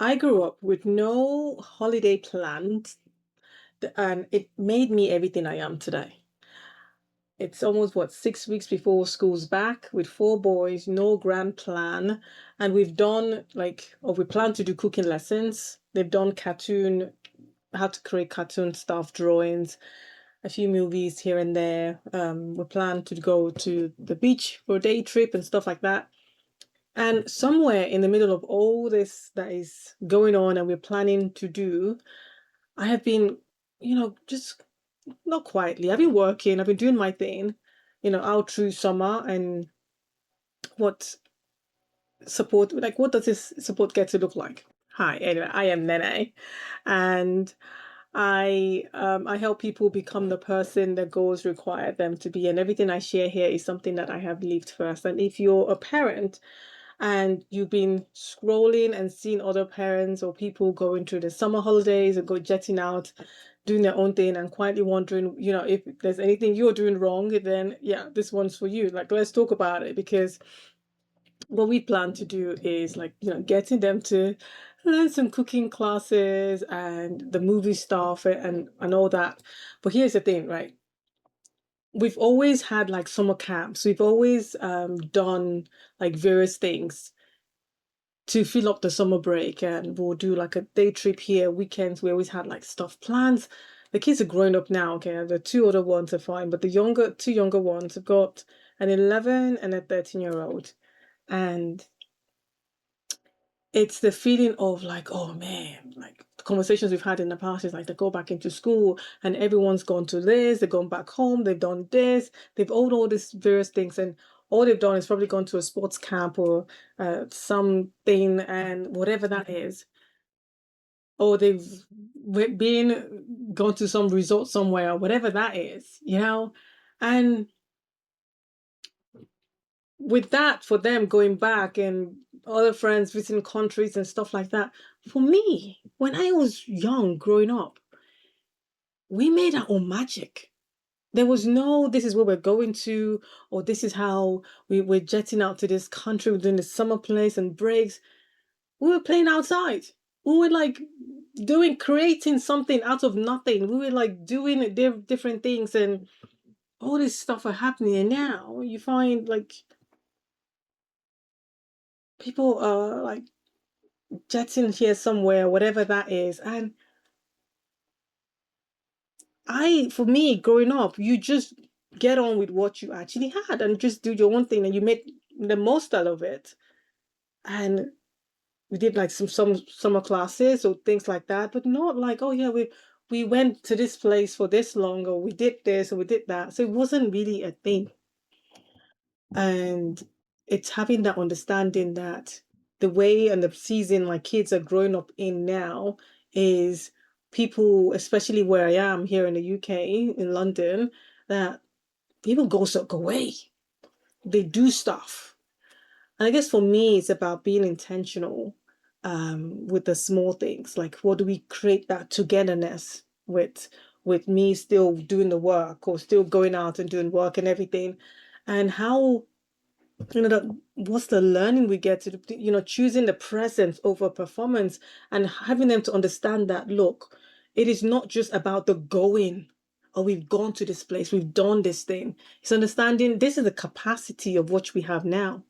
I grew up with no holiday planned, and it made me everything I am today. It's almost what 6 weeks before school's back with four boys, no grand plan. And we've done or we plan to do cooking lessons. They've done how to create cartoon stuff, drawings, a few movies here and there. We plan to go to the beach for a day trip and stuff like that. And somewhere in the middle of all this that is going on and we're planning to do, I have been, just not quietly. I've been working, I've been doing my thing, out through summer. And what what does this support get to look like? Hi, anyway, I am Nene, and I help people become the person their goals require them to be. And everything I share here is something that I have lived first. And if you're a parent and you've been scrolling and seeing other parents or people going through the summer holidays and go jetting out, doing their own thing and quietly wondering, if there's anything you're doing wrong, then yeah, this one's for you. Let's talk about it, because what we plan to do is getting them to learn some cooking classes and the movie stuff and all that. But here's the thing, right? We've always had summer camps. We've always done various things to fill up the summer break, and we'll do a day trip here. Weekends, we always had stuff plans. The kids are growing up now, okay? The two older ones are fine, but the two younger ones have got an 11 and a 13-year-old. And it's the feeling of oh man, the conversations we've had in the past is they go back into school and everyone's gone to this, they've gone back home, they've done this, they've all these various things, and all they've done is probably gone to a sports camp or something, and whatever that is, or they've gone to some resort somewhere, or whatever that is, and with that, for them going back and other friends visiting countries and stuff like that. For me, when I was young, growing up, we made our own magic. There was no, this is where we're going to, or this is how we're jetting out to this country, we're doing the summer place and breaks. We were playing outside. We were creating something out of nothing. We were doing different things, and all this stuff are happening. And now you find people are jetting here somewhere, whatever that is. And for me, growing up, you just get on with what you actually had and just do your own thing, and you made the most out of it. And we did some summer classes or things like that, but not oh yeah, we went to this place for this long, or we did this or we did that. So it wasn't really a thing. And it's having that understanding that the way and the season my kids are growing up in now is people, especially where I am here in the UK, in London, that people go away. They do stuff. And I guess for me, it's about being intentional with the small things. What do we create that togetherness with me still doing the work or still going out and doing work and everything? And how what's the learning we get to choosing the presence over performance, and having them to understand that, look, it is not just about the going, or we've gone to this place, we've done this thing. It's understanding this is the capacity of what we have now.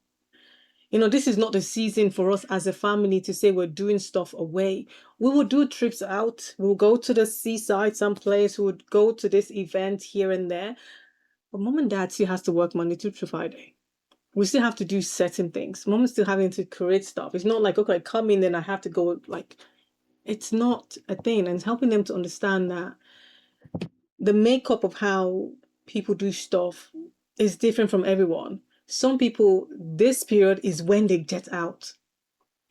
This is not the season for us as a family to say we're doing stuff away. We will do trips out, we'll go to the seaside someplace, we would go to this event here and there, but mom and dad still has to work Monday to Friday. We still have to do certain things. Mom is still having to create stuff. It's not okay, come in, then I have to go. It's not a thing. And it's helping them to understand that the makeup of how people do stuff is different from everyone. Some people, this period is when they get out.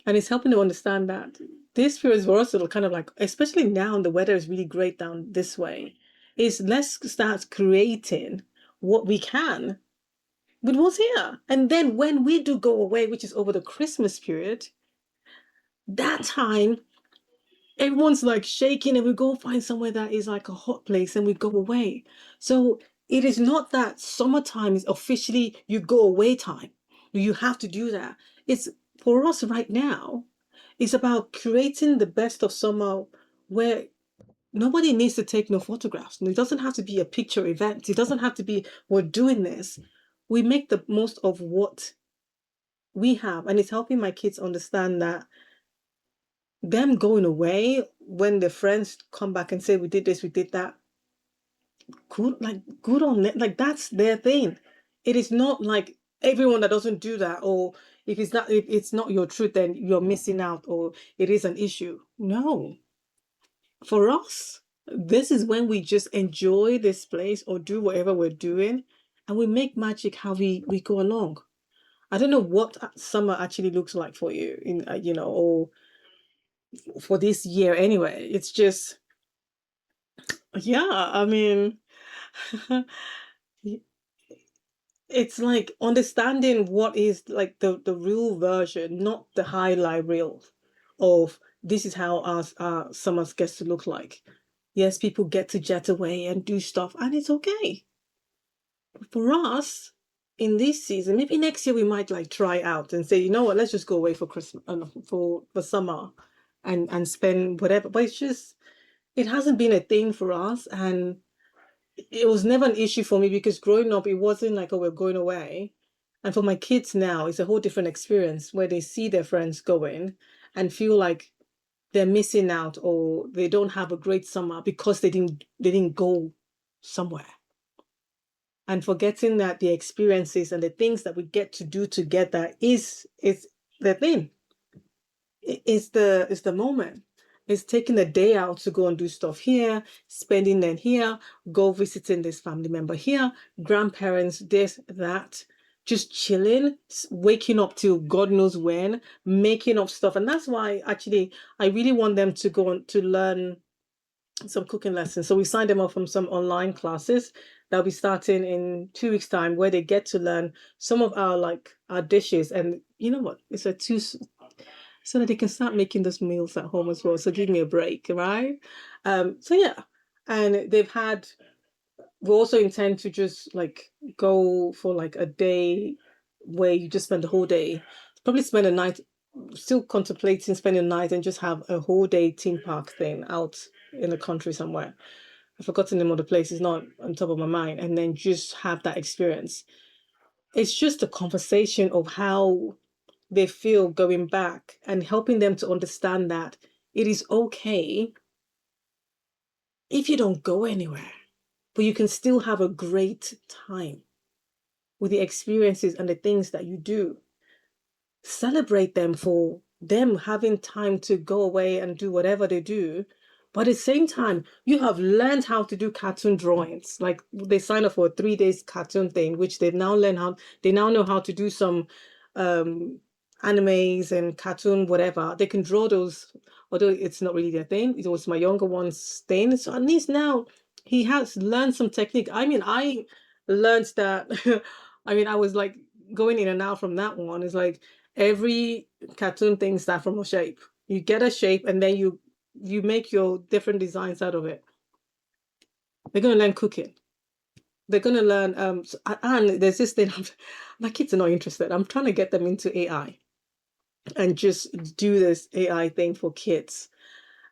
And it's helping them understand that this period is for us, it'll kind of especially now the weather is really great down this way, is let's start creating what we can with what's here. And then when we do go away, which is over the Christmas period, that time everyone's shaking, and we go find somewhere that is a hot place and we go away. So it is not that summertime is officially you go away time. You have to do that. It's for us right now. It's about creating the best of summer where nobody needs to take no photographs. It doesn't have to be a picture event. It doesn't have to be, we're doing this. We make the most of what we have. And it's helping my kids understand that them going away, when their friends come back and say, we did this, we did that, good on them. Like, that's their thing. It is not like everyone that doesn't do that, or if it's not your truth, then you're missing out, or it is an issue. No. For us, this is when we just enjoy this place or do whatever we're doing, and we make magic how we go along. I don't know what summer actually looks like for you in or for this year anyway. It's just, yeah, I mean, it's like understanding what is like the real version, not the highlight reel of this is how our summer gets to look like. Yes, people get to jet away and do stuff, and it's okay. For us, in this season, maybe next year we might like try out and say, you know what, let's just go away for Christmas, for summer, and spend whatever. But it's just, it hasn't been a thing for us, and it was never an issue for me because growing up, it wasn't like, oh, we're going away. And for my kids now, it's a whole different experience where they see their friends going and feel like they're missing out, or they don't have a great summer because they didn't go somewhere. And forgetting that the experiences and the things that we get to do together is the thing. It's the moment. It's taking a day out to go and do stuff here, spending them here, go visiting this family member here, grandparents, this, that, just chilling, waking up till God knows when, making up stuff. And that's why actually I really want them to go on to learn some cooking lessons. So we signed them up from some online classes that'll be starting in 2 weeks' time, where they get to learn some of our dishes. And you know what? It's a two so that they can start making those meals at home as well. So give me a break, right? So yeah. And we also intend to just like go for like a day where you just spend the whole day, probably spend a night, still contemplating spending a night, and just have a whole day theme park thing out in the country somewhere. I've forgotten the name of the place, it's not on top of my mind. And then just have that experience. It's just a conversation of how they feel going back, and helping them to understand that it is okay if you don't go anywhere, but you can still have a great time with the experiences and the things that you do. Celebrate them for them having time to go away and do whatever they do. But at the same time, you have learned how to do cartoon drawings. Like, they sign up for a 3 days cartoon thing, which they now know how to do some um animes and cartoon whatever. They can draw those, although it's not really their thing. It was my younger one's thing. So at least now he has learned some technique. I mean, I learned that I mean, I was like going in and out from that one. It's like every cartoon thing starts from a shape. You get a shape, and then you make your different designs out of it. They're going to learn cooking. They're going to learn and there's this thing. My kids are not interested. I'm trying to get them into AI and just do this AI thing for kids,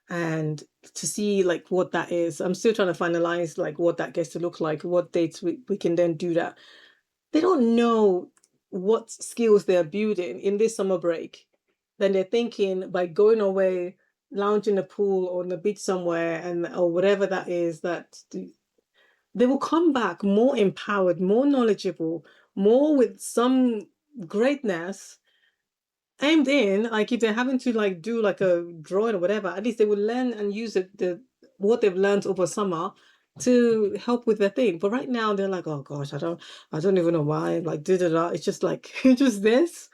and to see like what that is. I'm still trying to finalize like what that gets to look like, what dates we can then do that. They don't know what skills they're building in this summer break. Then they're thinking by going away, lounging the pool or on the beach somewhere, and or whatever that is, that they will come back more empowered, more knowledgeable, more with some greatness aimed in. Like, if they're having to like do like a drawing or whatever, at least they will learn and use what they've learned over summer to help with their thing. But right now they're like, oh gosh, I don't even know why. Like, it's just like just this.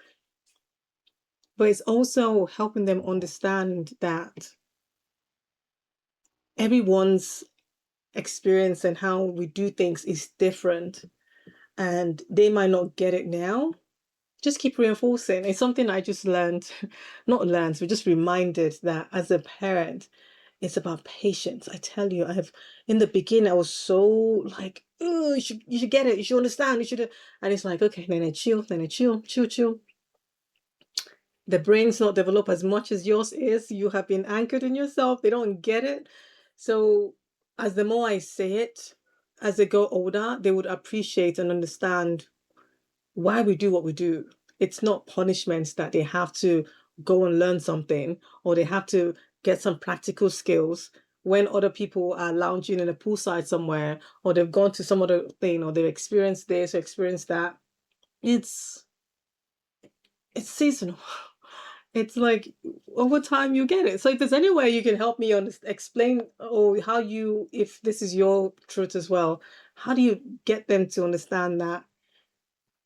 But it's also helping them understand that everyone's experience and how we do things is different, and they might not get it now. Just keep reinforcing. It's something I just learned, not learned, but just reminded that as a parent, it's about patience. I tell you, in the beginning, I was so like, oh, you should get it, you should understand, you should, and it's like, okay, Nene, chill, chill, chill. The brain's not developed as much as yours is. You have been anchored in yourself. They don't get it. So as the more I say it, as they go older, they would appreciate and understand why we do what we do. It's not punishments that they have to go and learn something or they have to get some practical skills when other people are lounging in a poolside somewhere or they've gone to some other thing or they've experienced this or experienced that. It's seasonal. It's like over time you get it. So if there's any way you can help me explain or how you, if this is your truth as well, how do you get them to understand that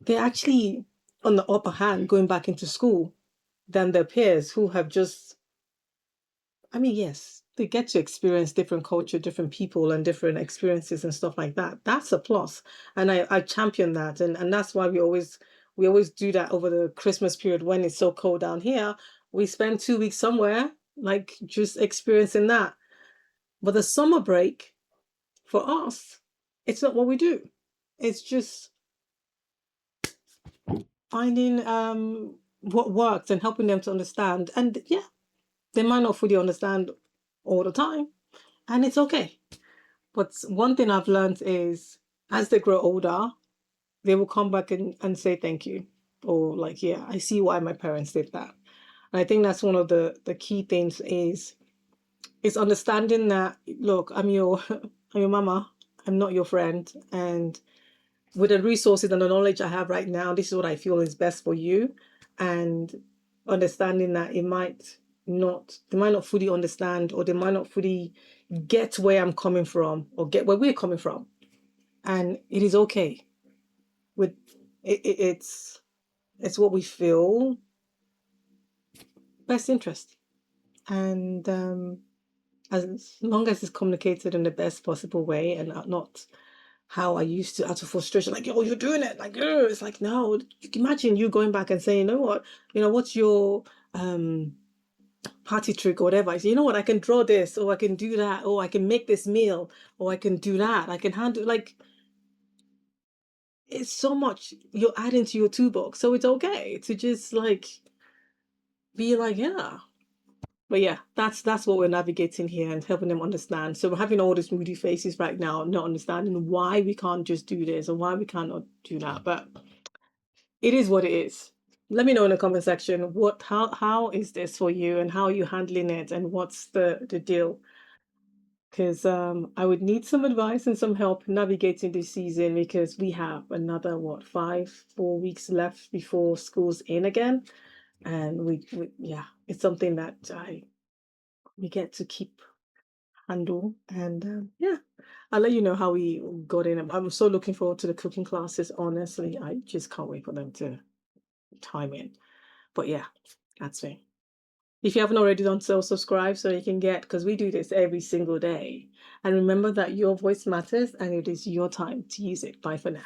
they're actually on the upper hand going back into school than their peers who have just, I mean, yes, they get to experience different culture, different people, and different experiences and stuff like that. That's a plus. And I champion that. And that's why we always do that over the Christmas period when it's so cold down here. We spend 2 weeks somewhere, like just experiencing that. But the summer break for us, it's not what we do. It's just finding what works and helping them to understand. And yeah, they might not fully understand all the time, and it's okay. But one thing I've learned is as they grow older, they will come back and say thank you. Or like, yeah, I see why my parents did that. And I think that's one of the key things is understanding that, look, I'm your I'm your mama, I'm not your friend. And with the resources and the knowledge I have right now, this is what I feel is best for you. And understanding that they might not fully understand or they might not fully get where I'm coming from or get where we're coming from. And it is okay. With it's what we feel best interest. And as long as it's communicated in the best possible way and not how I used to out of frustration, like, oh, you're doing it, like, ugh. It's like, no, imagine you going back and saying, you know what, what's your party trick or whatever. I say, you know what, I can draw this, or I can do that, or I can make this meal, or I can do that. I can handle, like, it's so much you're adding to your toolbox. So it's okay to just like be like, yeah. But yeah, that's what we're navigating here and helping them understand. So we're having all these moody faces right now, not understanding why we can't just do this or why we cannot do that. But it is what it is. Let me know in the comment section how is this for you and how are you handling it and what's the deal? Because I would need some advice and some help navigating this season because we have another 4 weeks left before school's in again, and we yeah, it's something that we get to keep handle. And yeah, I'll let you know how we got in. I'm so looking forward to the cooking classes. Honestly, I just can't wait for them to time in. But yeah, that's me. If you haven't already done so, subscribe so you can get, because we do this every single day. And remember that your voice matters and it is your time to use it. Bye for now.